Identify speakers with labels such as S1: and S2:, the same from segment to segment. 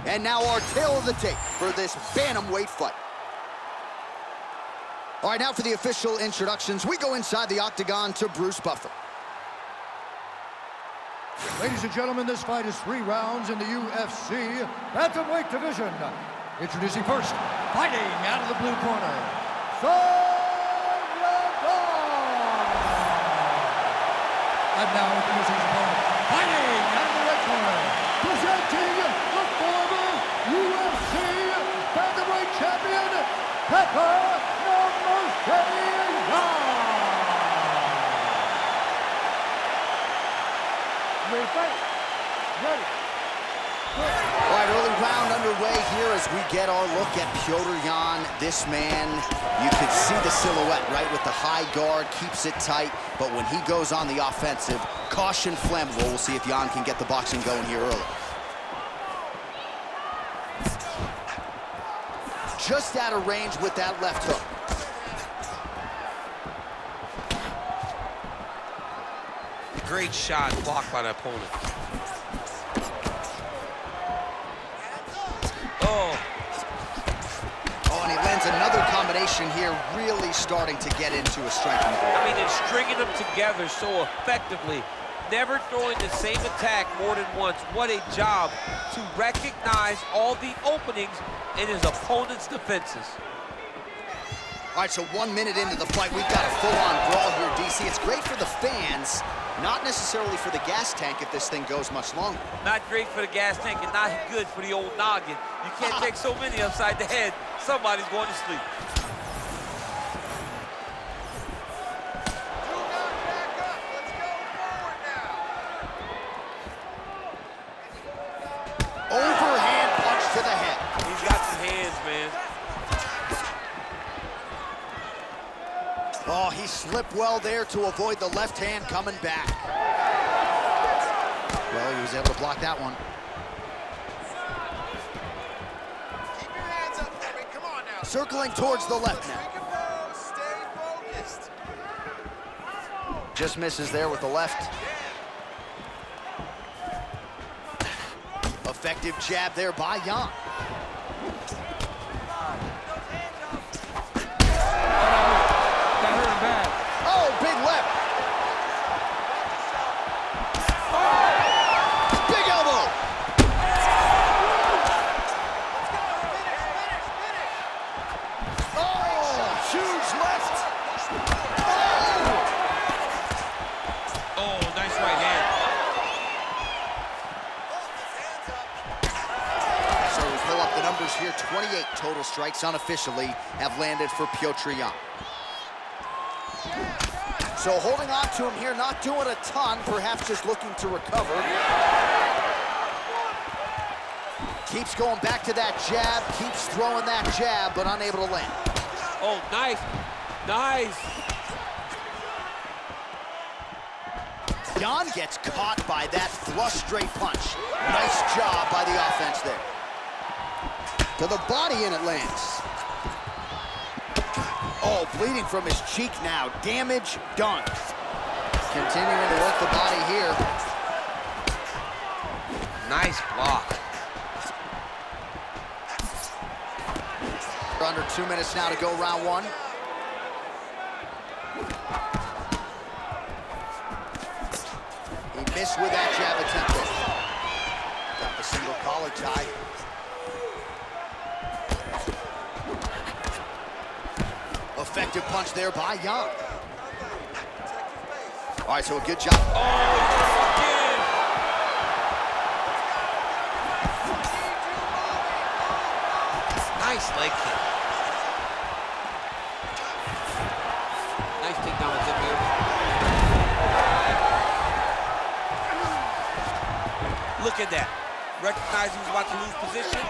S1: And now our tail of the tape for this bantamweight fight. All right, now for the official introductions. We go inside the octagon to Bruce Buffer.
S2: Ladies and gentlemen, this fight is 3 rounds in the UFC bantamweight division. Introducing first, fighting out of the blue corner, Yadong. And now introducing his opponent, fighting out of the red corner, presenting the former UFC bantamweight champion, Petr.
S1: Ready to fight? Ready. All right, early round underway here as we get our look at Petr Yan. This man, you can see the silhouette, right? With the high guard, keeps it tight. But when he goes on the offensive, caution flammable. We'll see if Yan can get the boxing going here early. Just out of range with that left hook.
S3: Great shot blocked by the opponent.
S1: Oh, and he lands another combination here, really starting to get into a striking group.
S3: I mean, it's stringing them together so effectively, never throwing the same attack more than once. What a job to recognize all the openings in his opponent's defenses.
S1: All right, so 1 minute into the fight, we've got a full-on brawl here, DC. It's great for the fans, not necessarily for the gas tank if this thing goes much longer.
S3: Not great for the gas tank and not good for the old noggin. You can't take so many upside the head. Somebody's going to sleep.
S1: Overhand punch to the head.
S3: He's got some hands, man.
S1: Oh, he slipped well there to avoid the left hand coming back. Well, he was able to block that one.
S4: Keep your hands up, Henry. Come on now.
S1: Circling towards the left now.
S4: Stay focused.
S1: Just misses there with the left. Effective jab there by Yan. Oh, big left. Oh, big elbow. Oh, huge left.
S3: Oh, nice right hand.
S1: So we pull up the numbers here. 28 total strikes unofficially have landed for Petr Yan. So holding on to him here, not doing a ton, perhaps just looking to recover. Keeps going back to that jab, keeps throwing that jab, but unable to land.
S3: Oh, nice. Nice.
S1: Yan gets caught by that flush straight punch. Nice job by the offense there. To the body and it lands. Oh, bleeding from his cheek now. Damage done. Continuing to work the body here.
S3: Nice block.
S1: We're under 2 minutes now to go round one. He missed with that jab attempt there. Got the single collar tie. Effective punch there by Yan. All right, so a good job.
S3: Oh, again. Nice leg kick. Nice takedown with him here. Look at that. Recognize he was about to lose position.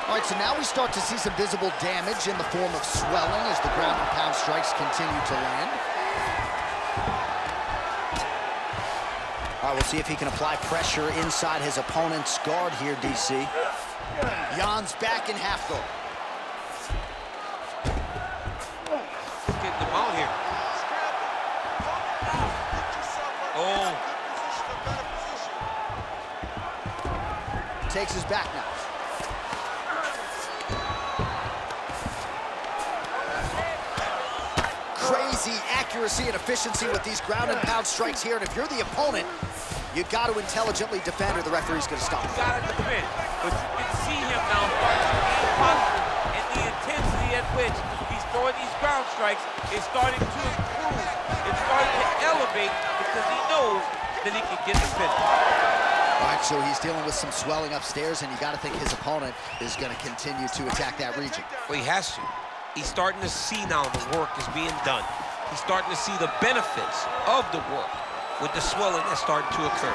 S1: All right, so now we start to see some visible damage in the form of swelling as the ground and pound strikes continue to land. All right, we'll see if he can apply pressure inside his opponent's guard here, DC. Yan's back in half guard.
S3: Getting them out here. Oh.
S1: Takes his back now. accuracy and efficiency with these ground and pound strikes here, and if you're the opponent, you got to intelligently defend or the referee's going to stop.
S3: You got to defend, but you can see him now starting to gain posture, and the intensity at which he's throwing these ground strikes is starting to improve. It's starting to elevate because he knows that he can get the finish.
S1: All right, so he's dealing with some swelling upstairs, and you got to think his opponent is going to continue to attack that region.
S3: Well, he has to. He's starting to see now the work is being done. He's starting to see the benefits of the work with the swelling that's starting to occur.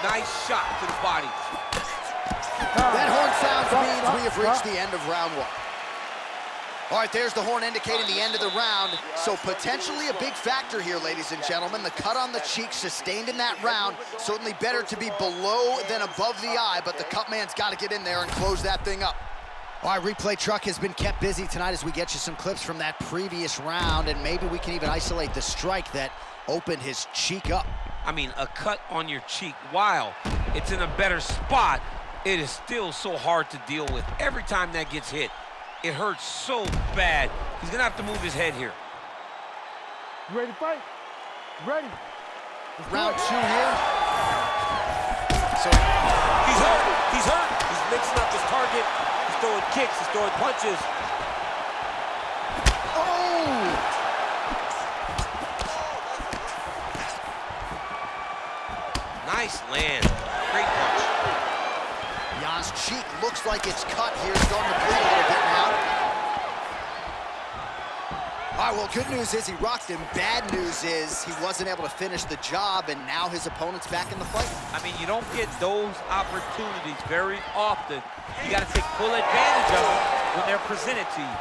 S3: Nice shot to the body.
S1: That horn sounds means we have reached the end of round one. All right, there's the horn indicating the end of the round. So potentially a big factor here, ladies and gentlemen. The cut on the cheek sustained in that round. Certainly better to be below than above the eye, but the cut man's got to get in there and close that thing up. All right, replay truck has been kept busy tonight as we get you some clips from that previous round, and maybe we can even isolate the strike that opened his cheek up.
S3: I mean, a cut on your cheek, while it's in a better spot, it is still so hard to deal with. Every time that gets hit, it hurts so bad. He's gonna have to move his head here.
S2: You ready to fight? Ready.
S1: Round two here. So
S3: He's hurt. He's hurt. He's mixing up his target. He's throwing kicks. He's throwing punches.
S1: oh!
S3: Nice land. Great punch.
S1: Jan's cheek looks like it's cut here, starting to bleed a little bit now. All right, well, good news is he rocked him. Bad news is he wasn't able to finish the job, and now his opponent's back in the fight.
S3: I mean, you don't get those opportunities very often. You got to take full advantage of them when they're presented to you.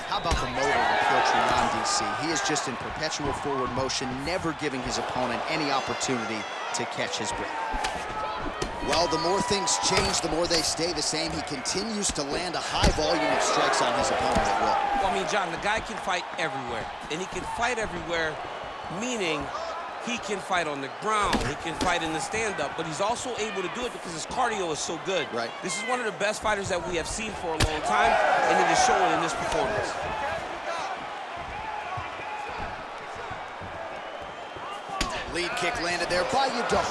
S1: How about the motor on Petr on DC? He is just in perpetual forward motion, never giving his opponent any opportunity to catch his breath. Well, the more things change, the more they stay the same. He continues to land a high volume of strikes on his opponent at will.
S3: Well, I mean, John, the guy can fight everywhere. And he can fight everywhere, meaning he can fight on the ground, he can fight in the stand-up, but he's also able to do it because his cardio is so good.
S1: Right.
S3: This is one of the best fighters that we have seen for a long time, and it is showing in this performance.
S1: Lead kick landed there by Yadong.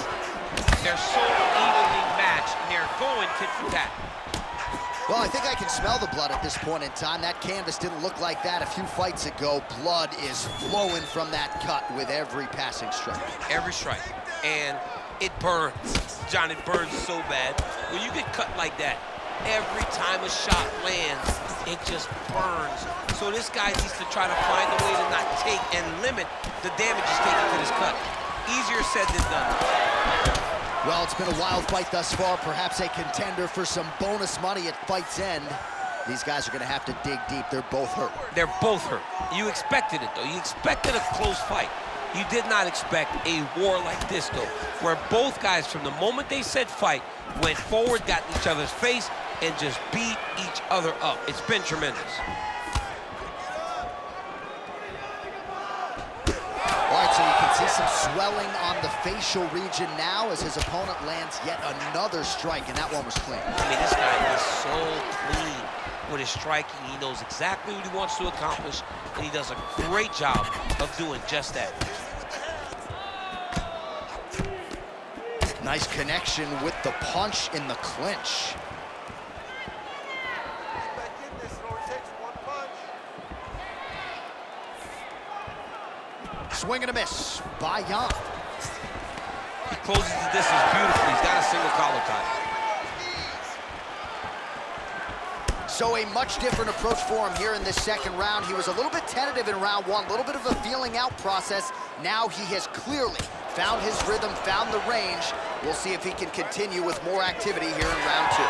S3: They're so evenly matched, and they're going tit for tat.
S1: Well, I think I can smell the blood at this point in time. That canvas didn't look like that a few fights ago. Blood is flowing from that cut with every passing strike.
S3: Every strike. And it burns. John, it burns so bad. When you get cut like that, every time a shot lands, it just burns. So this guy needs to try to find a way to not take and limit the damage he's taking to this cut. Easier said than done.
S1: Well, it's been a wild fight thus far, perhaps a contender for some bonus money at fight's end. These guys are going to have to dig deep. They're both hurt.
S3: They're both hurt. You expected it, though. You expected a close fight. You did not expect a war like this, though, where both guys, from the moment they said fight, went forward, got in each other's face, and just beat each other up. It's been tremendous.
S1: All right, so you can see some swelling on the facial region now as his opponent lands yet another strike, and that one was clean.
S3: I mean, this guy is so clean with his striking. He knows exactly what he wants to accomplish, and he does a great job of doing just that.
S1: Nice connection with the punch in the clinch. Swing and a miss by Yan.
S3: He closes the distance beautifully. He's got a single collar tie.
S1: So a much different approach for him here in this second round. He was a little bit tentative in round one, a little bit of a feeling out process. Now he has clearly found his rhythm, found the range. We'll see if he can continue with more activity here in round two.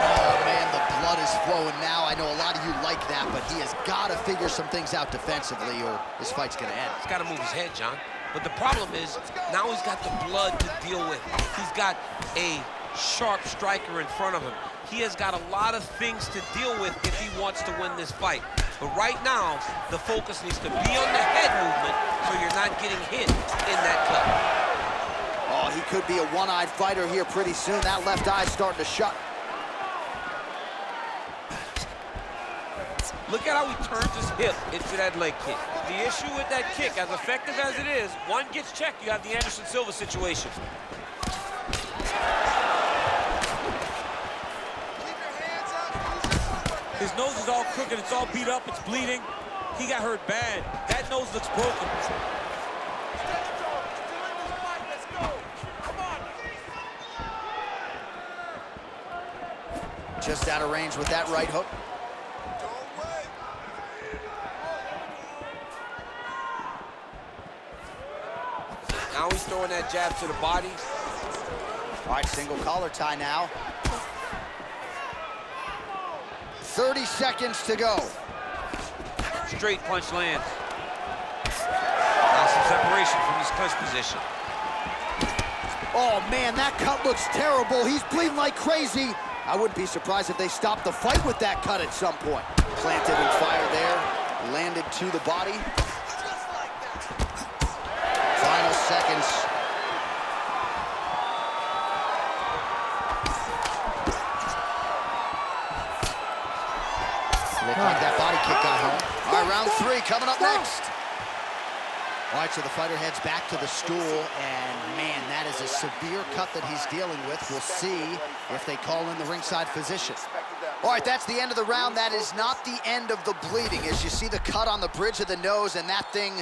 S1: Oh man, the blood is flowing now. I know a lot of you like that, but he has got to figure some things out defensively or this fight's gonna end.
S3: He's got to move his head, John. But the problem is, now he's got the blood to deal with. He's got a sharp striker in front of him. He has got a lot of things to deal with if he wants to win this fight. But right now, the focus needs to be on the head movement so you're not getting hit in that cut.
S1: Oh, he could be a one-eyed fighter here pretty soon. That left eye's starting to shut.
S3: Look at how he turns his hip into that leg kick. The issue with that kick, as effective as it is, one gets checked, you have the Anderson Silva situation. His nose is all crooked, it's all beat up, it's bleeding. He got hurt bad. That nose looks broken.
S1: Just out of range with that right hook.
S3: Now he's throwing that jab to the body.
S1: All right, single collar tie now. 30 seconds to go.
S3: Straight punch lands. Now some separation from his clinch position.
S1: Oh, man, that cut looks terrible. He's bleeding like crazy. I wouldn't be surprised if they stopped the fight with that cut at some point. Planted and fire there. Landed to the body. Final seconds. Looked like that body kick got home. All right, round 3 coming up next. All right, so the fighter heads back to the stool, and man, that is a severe cut that he's dealing with. We'll see if they call in the ringside physician. All right, that's the end of the round. That is not the end of the bleeding. As you see the cut on the bridge of the nose, and that thing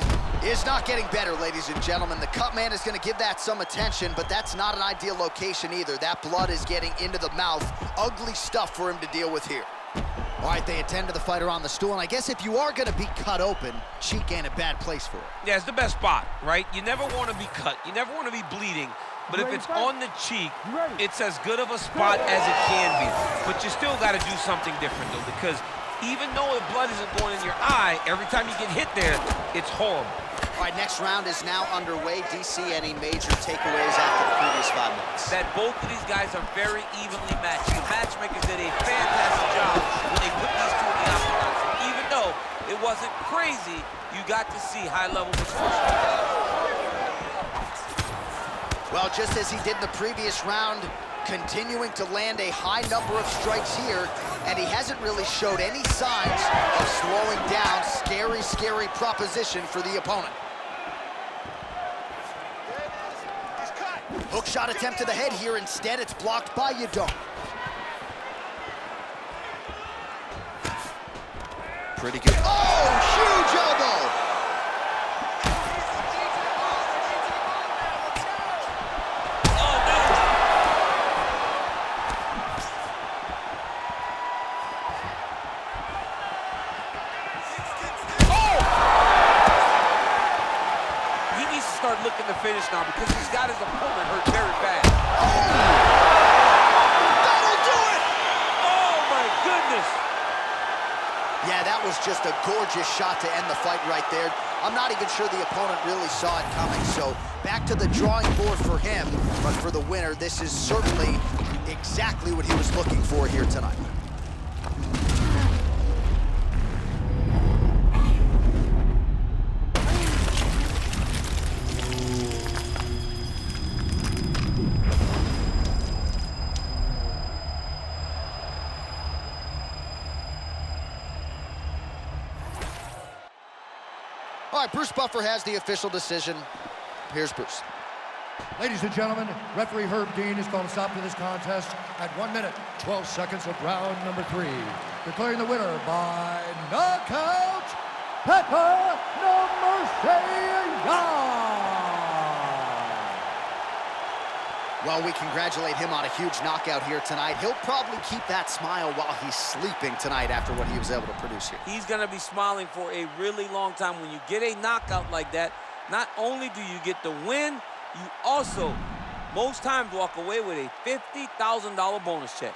S1: is not getting better, ladies and gentlemen. The cut man is going to give that some attention, but that's not an ideal location either. That blood is getting into the mouth. Ugly stuff for him to deal with here. All right, they attend to the fighter on the stool, and I guess if you are going to be cut open, cheek ain't a bad place for it.
S3: Yeah, it's the best spot, right? You never want to be cut. You never want to be bleeding. But if it's on the cheek, it's as good of a spot as it can be. But you still got to do something different, though, because even though the blood isn't going in your eye, every time you get hit there, it's horrible.
S1: All right, next round is now underway. DC, any major takeaways after the previous 5 minutes?
S3: That both of these guys are very evenly matched. The matchmakers did a fantastic job when they put these two in the octagon. Even though it wasn't crazy, you got to see high-level expression.
S1: Well, just as he did in the previous round, continuing to land a high number of strikes here, and he hasn't really showed any signs of slowing down. Scary, scary proposition for the opponent. Hook shot attempt to the head here. Instead, it's blocked by Yadong. Pretty good. Oh, huge elbow!
S3: Looking to finish now because he's got his opponent hurt very bad.
S1: Oh! That'll do it!
S3: Oh my goodness!
S1: Yeah, that was just a gorgeous shot to end the fight right there. I'm not even sure the opponent really saw it coming, so back to the drawing board for him. But for the winner, this is certainly exactly what he was looking for here tonight. All right, Bruce Buffer has the official decision. Here's Bruce.
S2: Ladies and gentlemen, referee Herb Dean has called a stop to this contest at 1 minute, 12 seconds of round number 3. Declaring the winner by knockout, Petr Yadong.
S1: Well, we congratulate him on a huge knockout here tonight. He'll probably keep that smile while he's sleeping tonight after what he was able to produce here.
S3: He's going to be smiling for a really long time. When you get a knockout like that, not only do you get the win, you also, most times, walk away with a $50,000 bonus check.